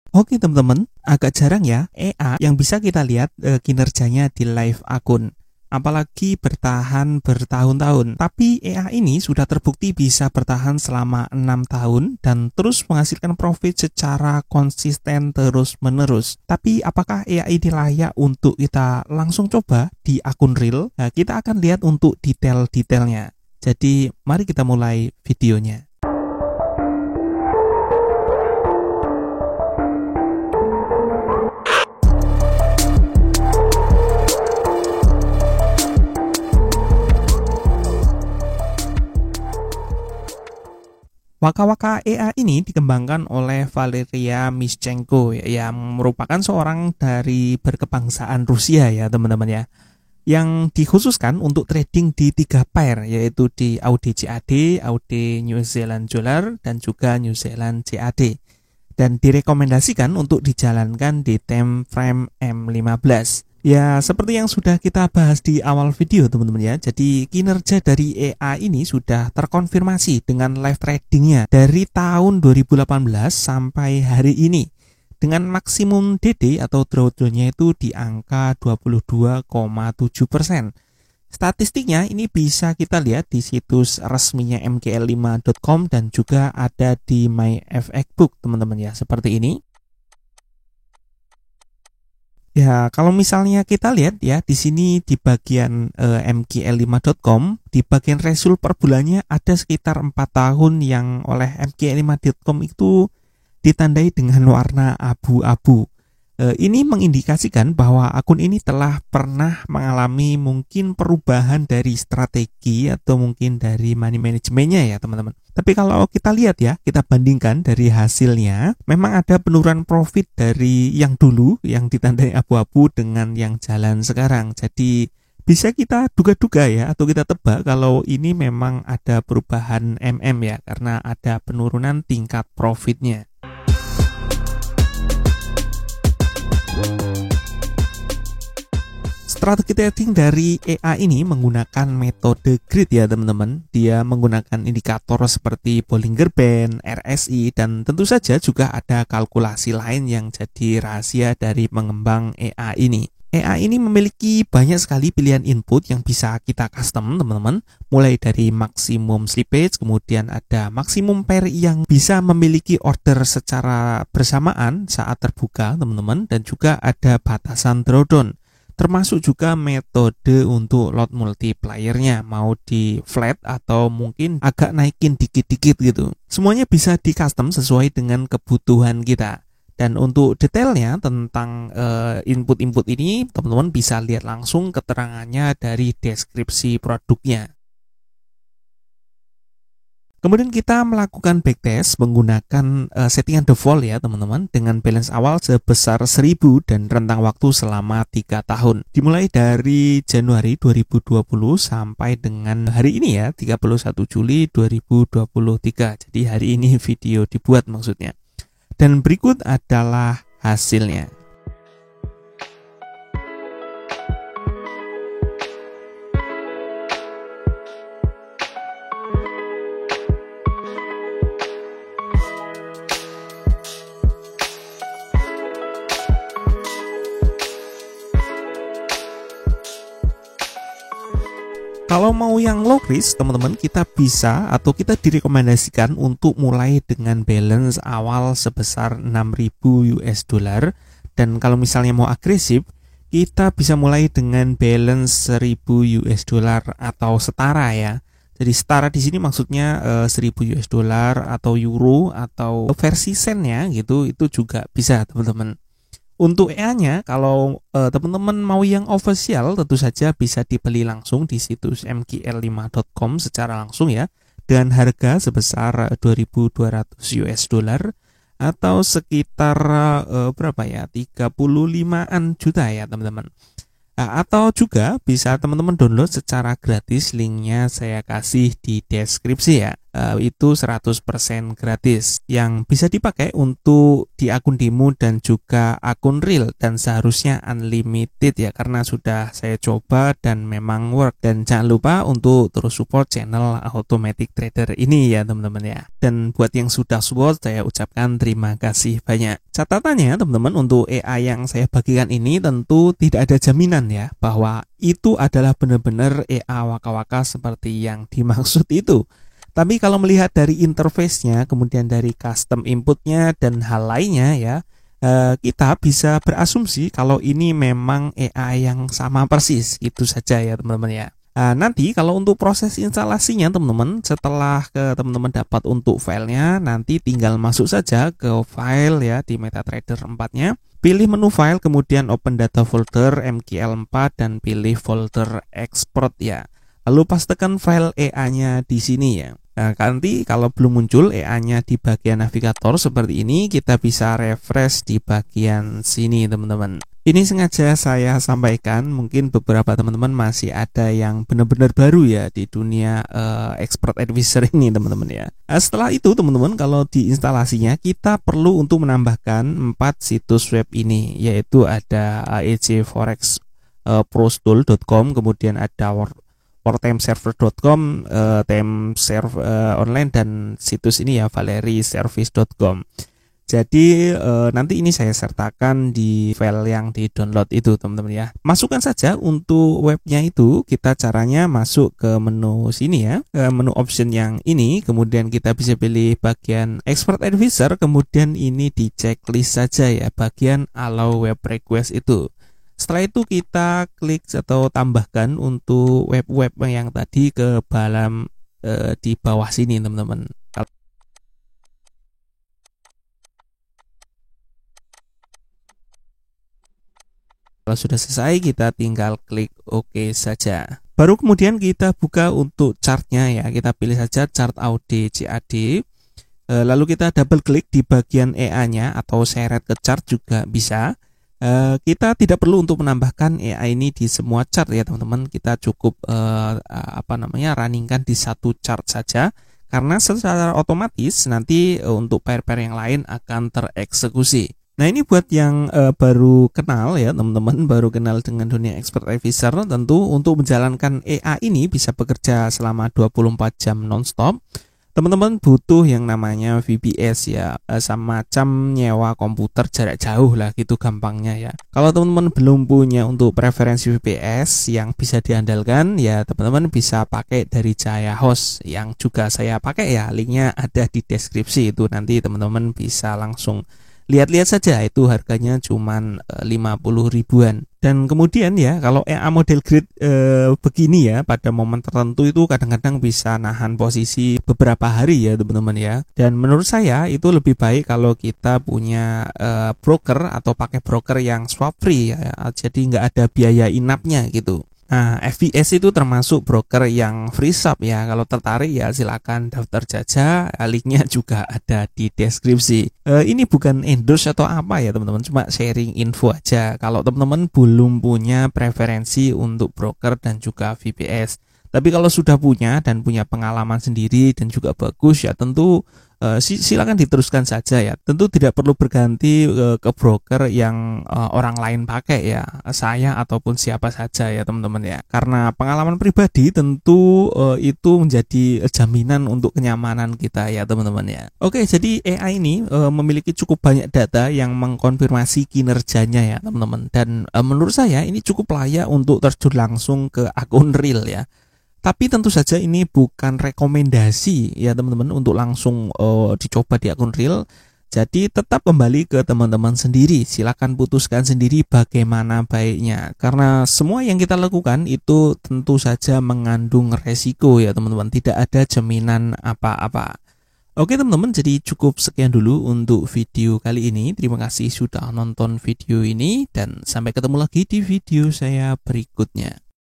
Oke teman-teman, agak jarang ya EA yang bisa kita lihat kinerjanya di live akun. Apalagi bertahan bertahun-tahun. Tapi EA ini sudah terbukti bisa bertahan selama 6 tahun dan terus menghasilkan profit secara konsisten terus-menerus. Tapi apakah EA ini layak untuk kita langsung coba di akun real? Nah, kita akan lihat untuk detail-detailnya. Jadi mari kita mulai videonya. Waka-waka EA ini dikembangkan oleh Valeria Mischenko yang merupakan seorang dari berkebangsaan Rusia ya teman-teman ya, yang dikhususkan untuk trading di 3 pair, yaitu di AUD CAD, AUD New Zealand Dollar, dan juga New Zealand CAD, dan direkomendasikan untuk dijalankan di time frame M15. Ya, seperti yang sudah kita bahas di awal video teman-teman ya. Jadi kinerja dari EA ini sudah terkonfirmasi dengan live tradingnya dari tahun 2018 sampai hari ini, dengan maksimum DD atau drawdown-nya itu di angka 22,7%. Statistiknya ini bisa kita lihat di situs resminya mkl5.com dan juga ada di MyFXBook teman-teman ya, seperti ini. Ya, kalau misalnya kita lihat ya di sini di bagian mkl5.com, di bagian resul per bulannya ada sekitar 4 tahun yang oleh mkl5.com itu ditandai dengan warna abu-abu. Ini mengindikasikan bahwa akun ini telah pernah mengalami mungkin perubahan dari strategi atau mungkin dari money manajemennya ya teman-teman. Tapi kalau kita lihat ya, kita bandingkan dari hasilnya, memang ada penurunan profit dari yang dulu yang ditandai abu-abu dengan yang jalan sekarang. Jadi bisa kita duga-duga ya, atau kita tebak kalau ini memang ada perubahan ya, karena ada penurunan tingkat profitnya. Strategi trading dari EA ini menggunakan metode grid ya teman-teman. Dia menggunakan indikator seperti Bollinger Band, RSI, dan tentu saja juga ada kalkulasi lain yang jadi rahasia dari pengembang EA ini. EA ini memiliki banyak sekali pilihan input yang bisa kita custom teman-teman. Mulai dari maksimum slippage, kemudian ada maksimum pair yang bisa memiliki order secara bersamaan saat terbuka teman-teman, dan juga ada batasan drawdown. Termasuk juga metode untuk lot multiplier-nya, mau di flat atau mungkin agak naikin dikit-dikit gitu. Semuanya bisa di custom sesuai dengan kebutuhan kita. Dan untuk detailnya tentang input-input ini, teman-teman bisa lihat langsung keterangannya dari deskripsi produknya. Kemudian kita melakukan backtest menggunakan settingan default ya teman-teman, dengan balance awal sebesar 1000 dan rentang waktu selama 3 tahun. Dimulai dari Januari 2020 sampai dengan hari ini ya, 31 Juli 2023. Jadi hari ini video dibuat maksudnya. Dan berikut adalah hasilnya. Kalau mau yang low risk, teman-teman, kita bisa atau kita direkomendasikan untuk mulai dengan balance awal sebesar 6.000 US dollar. Dan kalau misalnya mau agresif, kita bisa mulai dengan balance 1.000 US dollar atau setara ya. Jadi setara di sini maksudnya 1.000 US dollar atau euro atau versi sennya gitu, itu juga bisa teman-teman. Untuk EA-nya, kalau teman-teman mau yang official, tentu saja bisa dibeli langsung di situs mkl5.com secara langsung ya, dengan harga sebesar 2.200 US dollar atau sekitar berapa ya, 35-an juta ya teman-teman. Nah, atau juga bisa teman-teman download secara gratis, linknya saya kasih di deskripsi ya. Itu 100% gratis yang bisa dipakai untuk di akun demo dan juga akun real, dan seharusnya unlimited ya, karena sudah saya coba dan memang work. Dan jangan lupa untuk terus support channel Automatic Trader ini ya teman-teman ya. Dan buat yang sudah support, saya ucapkan terima kasih banyak. Catatannya teman-teman, untuk AI yang saya bagikan ini tentu tidak ada jaminan ya bahwa itu adalah benar-benar AI waka-waka seperti yang dimaksud itu. Tapi kalau melihat dari interface-nya, kemudian dari custom inputnya dan hal lainnya ya, kita bisa berasumsi kalau ini memang AI yang sama persis. Itu saja ya teman-teman ya. Nanti kalau untuk proses instalasinya teman-teman, setelah teman-teman dapat untuk filenya, nanti tinggal masuk saja ke file ya di MetaTrader 4-nya. Pilih menu file, kemudian open data folder MQL4 dan pilih folder export ya. Lalu pas tekan file EA-nya di sini ya. Nah, nanti kalau belum muncul EA-nya di bagian navigator seperti ini, kita bisa refresh di bagian sini teman-teman. Ini sengaja saya sampaikan, mungkin beberapa teman-teman masih ada yang benar-benar baru ya di dunia expert advisor ini teman-teman ya. Setelah itu teman-teman, kalau di instalasinya kita perlu untuk menambahkan 4 situs web ini, yaitu ada ejforexprostool.com, kemudian ada wartimeserver.com, timeserve online, dan situs ini ya valeriservice.com. Jadi nanti ini saya sertakan di file yang di download itu teman-teman ya. Masukkan saja untuk webnya itu, kita caranya masuk ke menu sini ya, menu option yang ini, kemudian kita bisa pilih bagian expert advisor, kemudian ini di checklist saja ya, bagian allow web request itu. Setelah itu kita klik atau tambahkan untuk web-web yang tadi ke dalam di bawah sini teman-teman. Kalau sudah selesai, kita tinggal klik OK saja. Baru kemudian kita buka untuk chartnya ya, kita pilih saja chart AUD CAD. Lalu kita double klik di bagian EA-nya atau seret ke chart juga bisa. Kita tidak perlu untuk menambahkan AI ini di semua chart ya teman-teman. Kita cukup runningkan di satu chart saja, karena secara otomatis nanti untuk pair-pair yang lain akan tereksekusi. Nah, ini buat yang baru kenal ya teman-teman, baru kenal dengan dunia expert advisor, tentu untuk menjalankan AI ini bisa bekerja selama 24 jam nonstop. Teman-teman butuh yang namanya VPS ya, semacam nyewa komputer jarak jauh lah gitu gampangnya ya. Kalau teman-teman belum punya untuk preferensi VPS yang bisa diandalkan ya, teman-teman bisa pakai dari Jaya Host yang juga saya pakai ya, linknya ada di deskripsi itu, nanti teman-teman bisa langsung lihat-lihat saja, itu harganya cuman 50 ribuan. Dan kemudian ya, kalau EA model grid begini ya, pada momen tertentu itu kadang-kadang bisa nahan posisi beberapa hari ya teman-teman ya. Dan menurut saya itu lebih baik kalau kita punya broker atau pakai broker yang swap free ya, jadi nggak ada biaya inapnya gitu. Nah, FVS itu termasuk broker yang free shop ya. Kalau tertarik ya silakan daftar saja, linknya juga ada di deskripsi. Ini bukan endorse atau apa ya teman-teman, cuma sharing info aja. Kalau teman-teman belum punya preferensi untuk broker dan juga VPS, tapi kalau sudah punya dan punya pengalaman sendiri dan juga bagus ya, tentu silakan diteruskan saja ya. Tentu tidak perlu berganti ke broker yang orang lain pakai ya, saya ataupun siapa saja ya teman-teman ya. Karena pengalaman pribadi tentu itu menjadi jaminan untuk kenyamanan kita ya teman-teman ya. Oke, jadi AI ini memiliki cukup banyak data yang mengkonfirmasi kinerjanya ya teman-teman. Dan menurut saya ini cukup layak untuk terjun langsung ke akun real ya. Tapi tentu saja ini bukan rekomendasi ya teman-teman untuk langsung dicoba di akun real. Jadi tetap kembali ke teman-teman sendiri. Silakan putuskan sendiri bagaimana baiknya. Karena semua yang kita lakukan itu tentu saja mengandung resiko ya teman-teman. Tidak ada jaminan apa-apa. Oke teman-teman, jadi cukup sekian dulu untuk video kali ini. Terima kasih sudah nonton video ini dan sampai ketemu lagi di video saya berikutnya.